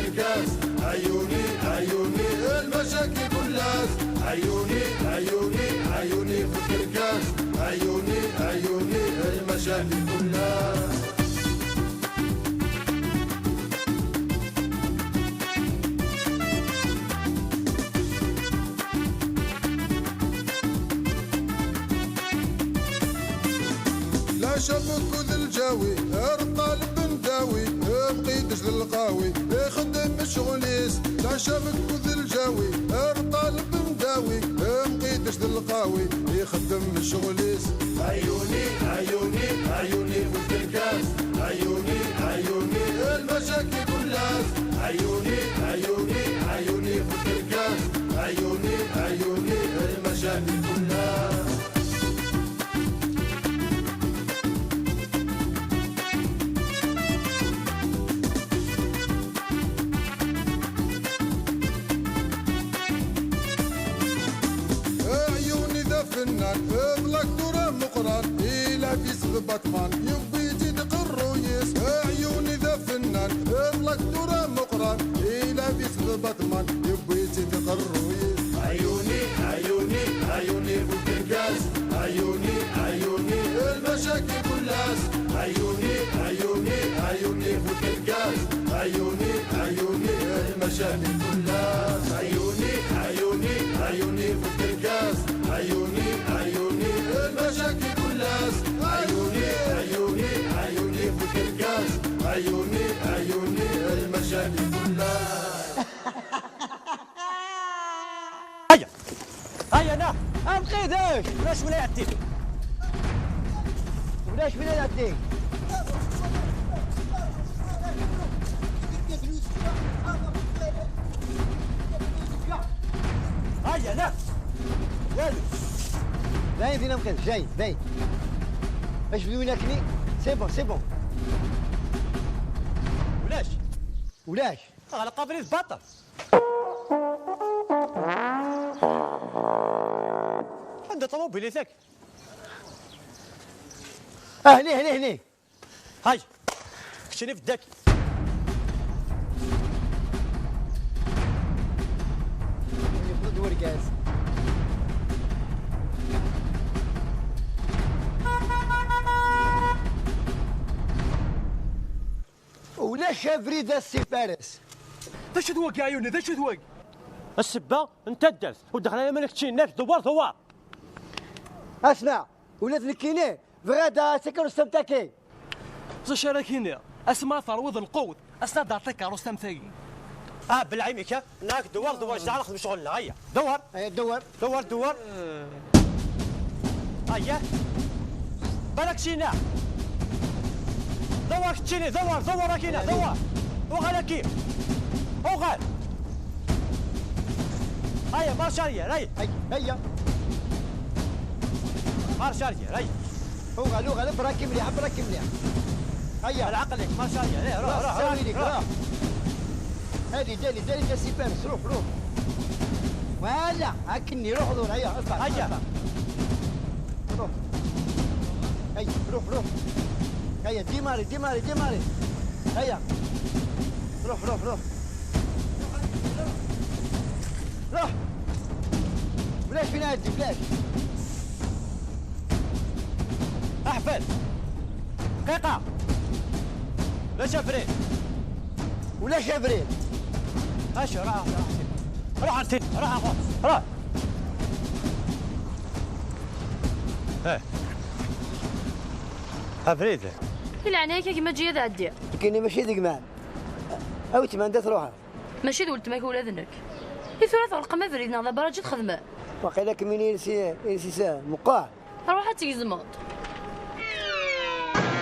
الكركاس، عيوني عيوني المشاكل كلاس، عيوني عيوني عيوني في الكركاس، عيوني عيوني المشاكل كلاس. لا شبك وذ الجاوي الطالب نداوي بقيتش للقاوي يخدم الشغليس، لا شبك وذ الجاوي الطالب نداوي بقيتش للقاوي يخدم الشغليس، عيوني عيوني عيوني في الكركاس، عيوني عيوني المشاكل كلاس، عيوني عيوني عيوني في الكركاس، عيوني عيوني المشاكل كلاس. فنان اغلق دورة مقران إلى في باتمان يبي يزيد قرويس، عيوني ذا فنان اغلق دورة مقران إلى في باتمان يبي يزيد قرويس، عيوني عيوني عيوني في الكركاس، عيوني عيوني المشاكل كلاس، عيوني عيوني عيوني في الكركاس، عيوني عيوني المشاكل كلاس، عيوني عيوني عيوني في الكركاس، عيوني عيوني المشاكل كلاس، عيوني عيوني عيوني في الكركاس، عيوني عيوني المشاكل كلاس. هيا هيا انا بقيتش ولاش ولا يعدي ولاش ولا يعدي هيا انا والو باين فينا مكان جاي باين باش بدو ياكلني سي بون سي بون ولاش على قابلين بطل عندها طوموبيل ذاك هني هاي كشني في الداك يفرض ورقاز ولا شافري ذا السي فارس ذا شو ذوق يا عيوني ذا شو ذوق السبه انت الدرس ودخل على مالك تشين ناس دوار اسمع ولاد الكيني فغادا سكر استمتاكي شاركيني اسمع ثروض القوت اسناد عطيك رستم ثقي بالعيمك ناك دوار جعل نخدم شغلنا هيا دور هيا بالك شينا دور تشيني دور كينا دور وغالا كيف وغال هيا مارشالية هيا مارشالية هيا وغال براكي مليح هيا العقل لك مارشالية روح هادي دالي سي بارس روح ولا هاكني روح دور هيا اطلع روح هيا روح هيا ديماري هيا روح بلاش فينا هدي بلاش احفل دقيقة لا شافرين ولا شافرين اشو روح عرتين روح اخوان روح فريدة يلعن هيك كيما تجي هذا عدي كاينه ماشي ديك معنا او تماندات روحها ماشي ولد ماك ولادنك ثلاث رقم فريدنا هذا براجل خدمه واقيلا كمين يلسي ساعه مقاع روح تيزمط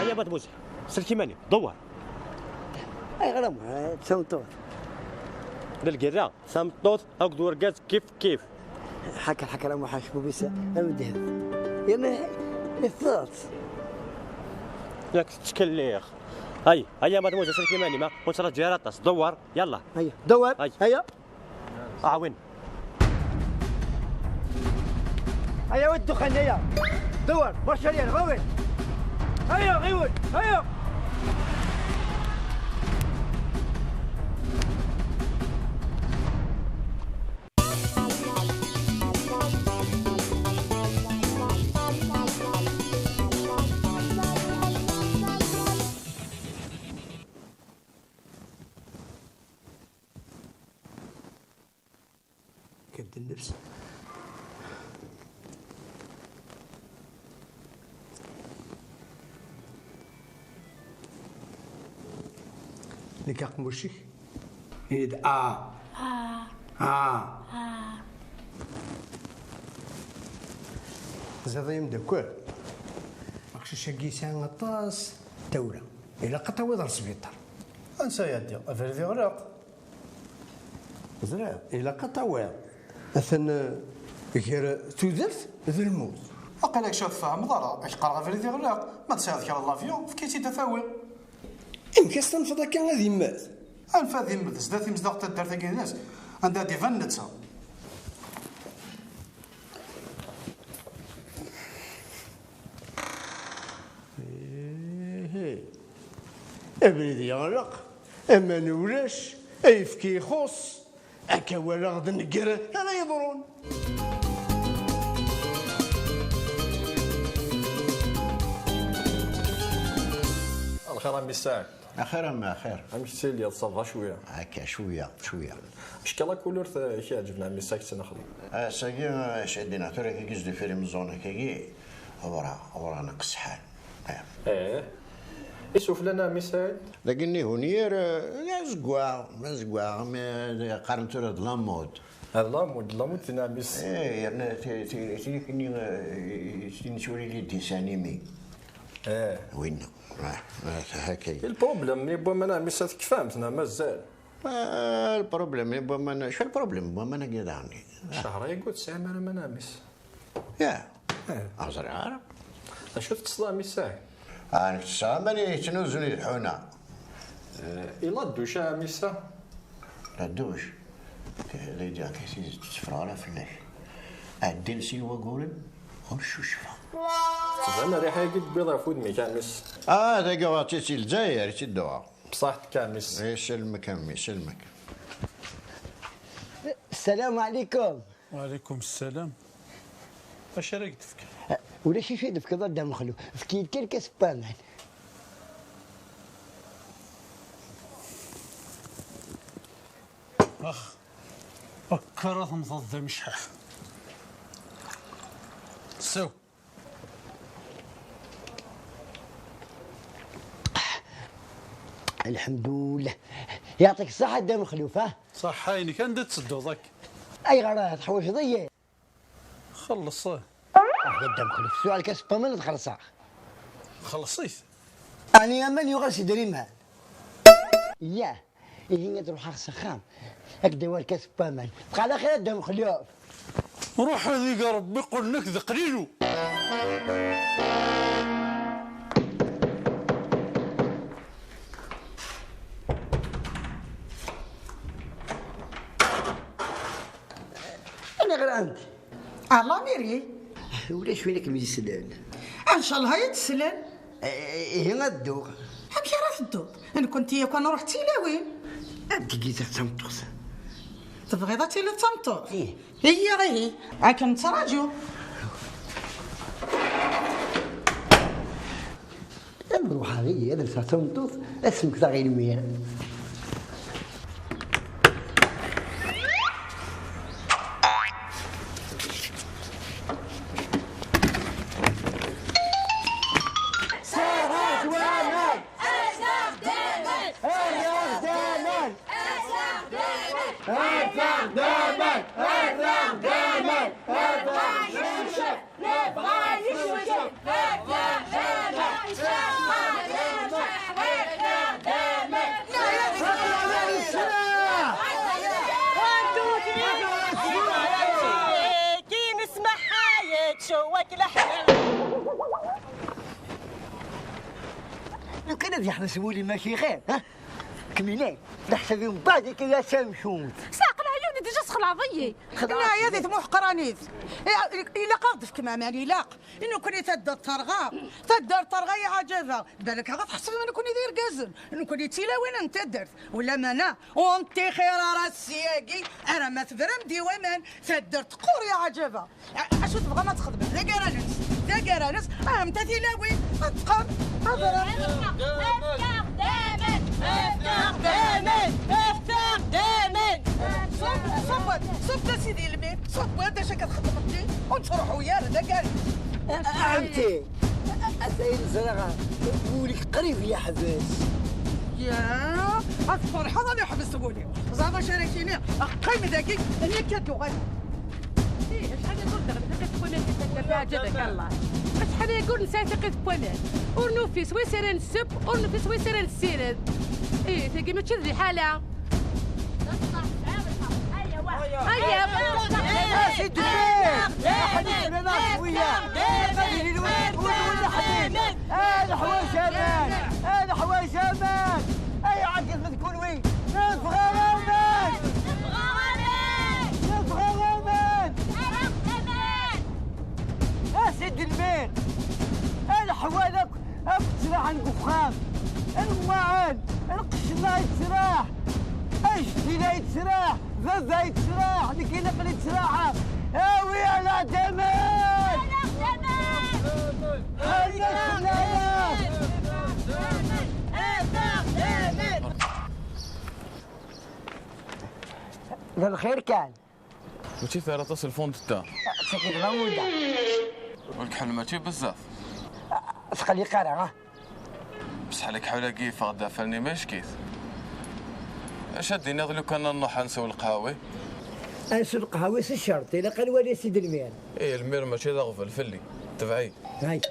هيا بات موسى سلكي ماني دور اي غرام تساوطوط للقرا سامطوط او دور كاز كيف حكى لهم حاشبو بس امده يعني الثلاث ياك تتكليخ هيا مادموزيل سلكي ماني ما وصلت جيراطاس دور يلا هيا دور هيا وين هيا ود دخل هيا دور برشلونه غوين هيا غيول هيا كد النفس. لك أقموشك يد زاد يمدكل ماكش شاكي سان غطاس دولة إلا قطاوي ضر سبيطار انسى يدي افريدي غرق زرع إلا قطاوي مثلا غير تودرت ذو الموت اقلك شاف فهم ضرا اش قرا افريدي غرق ما تساعد كرا لافيون فكيتي تفاوي يمكن تنفض كان غادي يمات الفاذي مدس ذاتي مصداق تدار تاكي ناس عندها دي فنتسا أبريد يغرق أما نولاش أيفكي يخص أكا ولا غد نقرا لا يضرون. الخير عمي الساعد. اخيرا ما خير. عمي السيل صافا شويه. هكا شويه. شكرا كولور كيعجبنا عمي الساعد تنخدم. ساقي شادينا ترى كي كيزدو في المزونه كي ورا نقص حال. يشوف لنا عمي الساعد. لكني هونير زقوا ما قارنت راه لامود. لامود تنا عمي الساعد. يعني تي كني نشوري لي ديسانيمي. وين هكا البروبليم يبغى ما عمي الساعد كفامتنا مازال. البروبليم يبغى ما شو البروبليم يبغى ما نقدرني. شهر يقول 9 ما نامس. يا أزرع عارف. شفت تصلا عمي الساعد. أنا السامري تنوزني الحونة. إلا الدوش عمي الساعد. لا الدوش. ليدي كيسي تفرارة فلاش. الدين سيوا قولن ورشو شفا. زعما ريحة يقد بيضة فود مي كامس. هذا قواتي سي الجزائر سي الدواء. بصحة كامس. سلمك أمي سلمك. السلام عليكم. وعليكم السلام. اش راك تفكر؟ ولا شي شيء في كذا دام خلو فكيت كركه سبامان. كرات مضاد مشحح. سو الحمد لله يعطيك الصحة دام خلوف. صح هايني كان دا تسدو ضك. أي غرات حوايج ضيق. خلص قدام خلوف سؤالك سبامان تخلصها. خلصيت. يعني أمل يغرس يدري مال. ياه إذا تروح السخام أكدا والك سبامان بقى على خير دام خلوف. روح هذيك ربي يقول لك ذقليلو. أنا غير أنت. الله ميري. ولا شوي لك ميزي سلال. ان شاء الله يتسلل. إيه غدوغ. هاك راه تدوق. ان كنتي كان رحتي لوين؟ أنت جيت تمطوس. تبغي ضاتي للطمطوس. إيه. هي غير هاك نتراجو. نروح هذه هذا تمطوس اسمك تغير المياه. لو كان يحسبوا لي ماشي غير ها كمينين نحسب يوم بعد كذا سامشون ساق العيون ديجا سخل عضيي. لا يا ذي محقرانيت. إلا قاضف كما مالي لاق إنه كوني تدار طرغا يا عجبها بالك غتحسب إنه كوني داير كازل إنه كوني تيلاوين أنت درت ولا مانا وأنت خير راه السياقي أنا ما تبرم ديوامان تدار تقور يا عجبها. أشو تبغى ما تخدم ذا كرانس أنت تيلاوين تقر افتح دامك صفت سيدي البيت علاش كتخدم انت ونتروح وياه هذا قال عمتي أسيد زرقاء ولك قريب يا حبس. يا الفرحة راني حبستهولي زعما شاركتيني قيم ذاكي هي كادو غادي شحال يقول دغيا تكونات عجبك الله شحال يقول نساتي بوانات ورنوفيس ويسيران السب ورنوفيس ويسيران السيرد ايه تلقي ماشي ذي حالة هيا سيد البيت حديث لنا شوية غادي للوين ولا حديث هذا حوايج امان هذا حوايج امان اي عاد كيف تكون وين نبغى امان نبغى امان سيد البيت هذا حوالك تسرح عن قفخام المعان القشنا يتسراح اشتينا يتسراح ذا يتسراح لكي نقل يتسراحه اوي على دمان ذا الخير كان وشي ثيرة تصل فوند الدار سكت غمودة والكحل ماشي بزاف سقلي قارع بصح لك حولا كيف غدا فلني ماش كيف اش هدينا لو كان نروح نسوي القهاوي نسوي القهاوي سي الشرط الا قال والي سيد المير ايه المير ماشي ذا غفل فلي تبعي هاي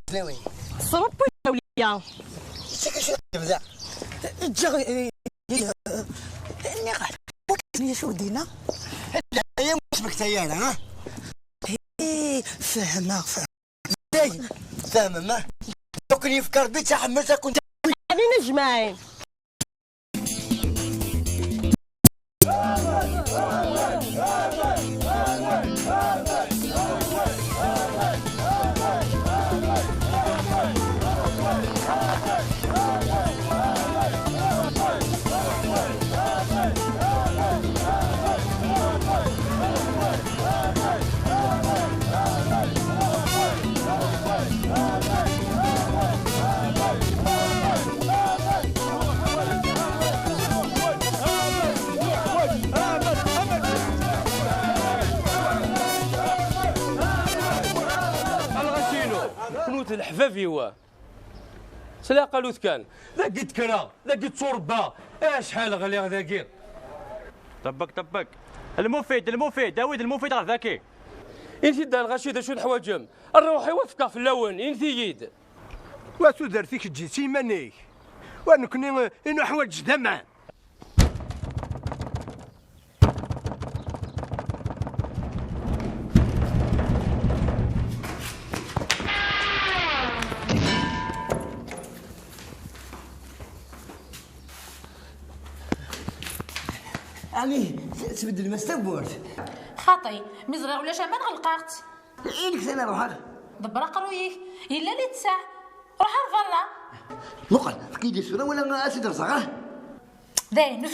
سنوي صرب ولا شو ذا جغي ني شو دينا هي مش بكتيانة ها فاهمه فاهمه ما ممكن يفكر بيت حملتها كنت علينا جماعين الحفافي هو سلا قالوت كان ذاك كرا ذاك توربا شحال غالي ذاكي طبق المفيد داوود المفيد راه ذاكي انتي دار الغشيده شو الحواجم الروح يوفقها في اللون انتي يد واسو درتيك تجي سيمانيك ونكني انو حوايج دمع عليه تبدل ما استبورت خاطي مي صغير ولا شامان غلقات إلك سنة روحك دبر قرويك إلا لي تسع روح لفرا مقل كيدي سورة ولا أسد رصغة داين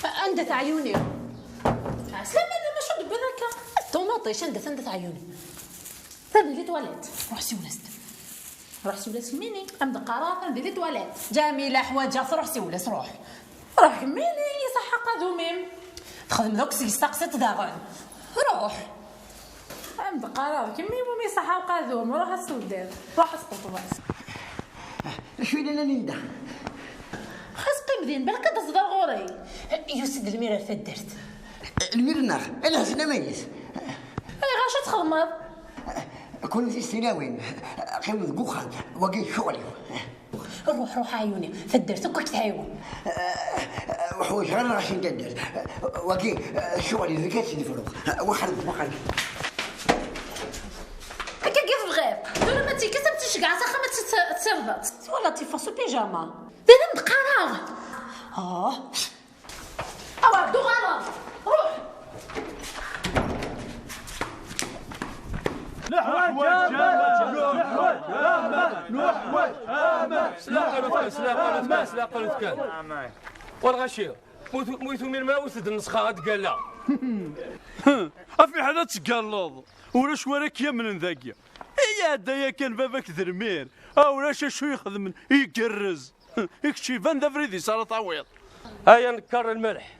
عندت عيوني سلام انا ما شو دبر هكا الطوماطيش عندت عيوني ندير لي تواليت روح سي ولاد روح سي ولاد ميني ام دقارات ندير لي تواليت جميله حوايجها روح سي ولاد روح ميني صح قادو ميم تخدم دوك سقسيت داغن روح ام دقارات كمي ومي صح قادو روح السودان روح اسقط راس شو لنا ننده خاص قيم بالك تصدر غوري يوسد الميرا فدرت الميرناخ انا هسنا ميس اي غاش تخدمض كون في السناوين قيم ذقوخا وقيت شغلي روح عيوني فدرتك وقت عيون وحوش غير غاش ندير وقيت شغلي ذكيت نفرق وخرج هكا كيف غير دون ما تيكسبتيش كاع صح ما تسربط ولا تيفاصو بيجاما دير مقرار دو غلط روح سلا قالوت كان والغشير مويتو مير ما وسد النسخه قال لا افي حدا تقلض ولا شوارك يا من ذاكيا يا دايا كان باباك ذرمير ولا شو يخدم يكرز يكشي فان ذا فريدي صار طويل هيا نكر الملح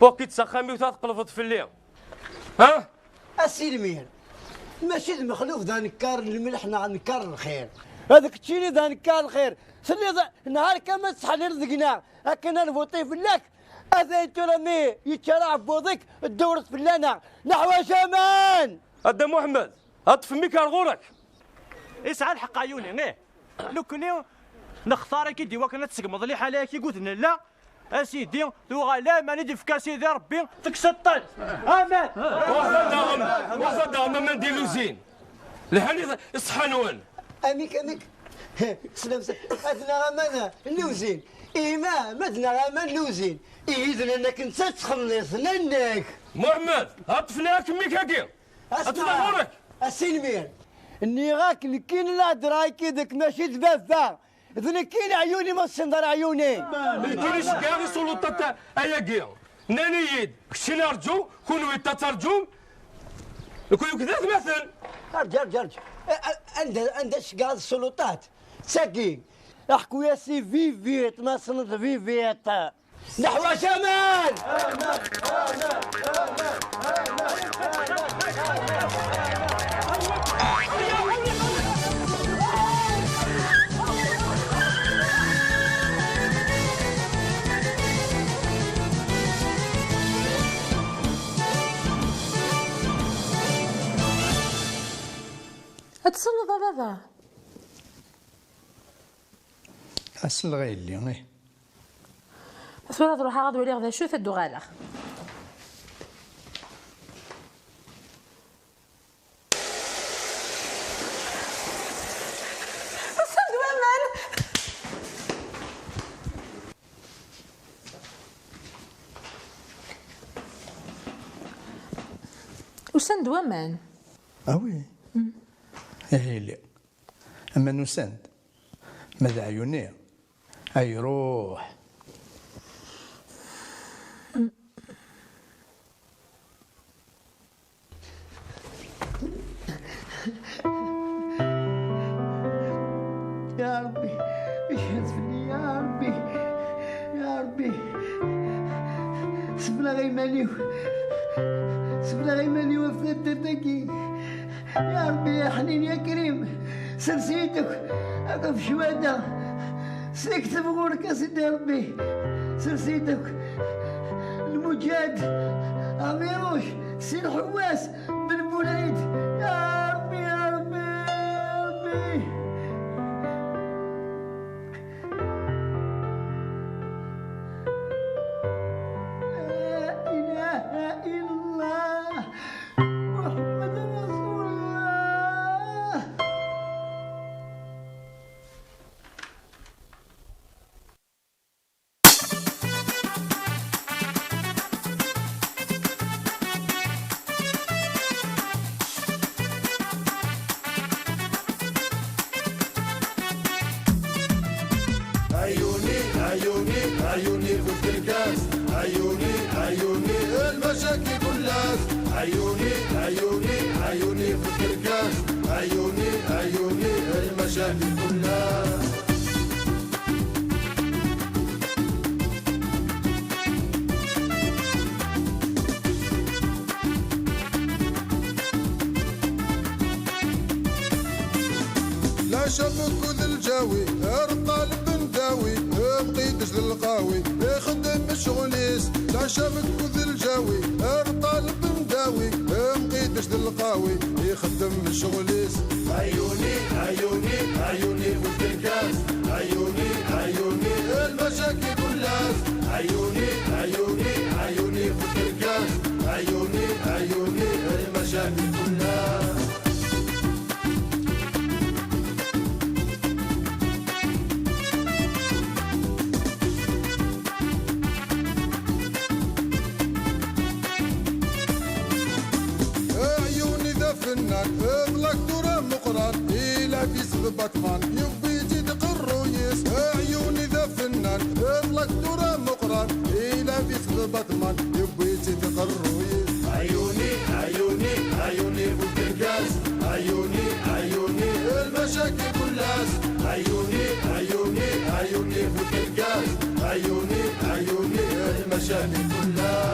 بوكيت سخامي وتقلفط في الليل ها السي المير ماشي المخلوق ذا نكار الملح نكار الخير هذاك الشيء ذا نكار الخير سلي نهار كما تصحى رزقنا هكا نفوطي في اللك هذا انتو رمي يتشرع بوضيك الدورة فلانا نحو شمان هذا محمد هات فميك غورك اسعى الحق عيوني لو كني نختارك يدي وكنا تسقمض لي حالك يقول لنا لا اسيدي لا ما ندي في كاسي ذا ربي تكسطل امان وصل ما نديرو زين لحالي الصحانون اميك سلام ادنا غمانا اللوزين إيما مدنا غامان اللوزين إذن أنك نسى تخلصنا أنك محمد هطفناك ميك هاكي أسمع غورك السلمير اني غاك نكين لا درايكي دك ماشي دبابة إذن كين عيوني ما صندر عيوني نكينش كاغي سلطة أياكي ناني يد كشي نرجو كونو يتترجم كونو كذا مثلا ارجع عندها شقاد السلطات ساكي احكوا يا سي فيفيت ما صنت فيفيت نحو شمال اتصل بابا أسل غيلي ثورة تروح غادي ولي غدا شو تدو غالا وسند ومان أوي هيلي أما نسند ماذا عيوني أي روح يا ربي اشهد فيني يا ربي يا ربي سبلا غيماني وفات دردكي يا ربي يا حنين يا كريم سرسيتك اقف شواده سكتب غورك يا سيدي ربي سرسيتك المجاد عميروش سي الحواس بن بولعيد يا ربي يا ربي يا ربي لا اله الا الله محمد رسول الله عيوني في الكاس عيوني المشاكل كلها عيوني في الكاس عيوني المشاكل كلها لا شبك ذي الجاوي الطالب نداوي بقيتش للقاوي يخدم الشغليس لا شبك ذي الجاوي الطالب نداوي بقيتش للقاوي يخدم الشغليس عيوني في الكاس عيوني المشاكل كلها عيوني في الكاس عيوني المشاكل كلها اغلق دورة مقران إلا في سبب بطمان يبي يجي الرويس عيوني ذا فنان اغلق دورة مقران إلا في سبب بطمان يبي يجي الرويس المشاكل كلاس. عيوني عيوني عيوني فوت الكاس. عيوني عيوني المشاكل كلها.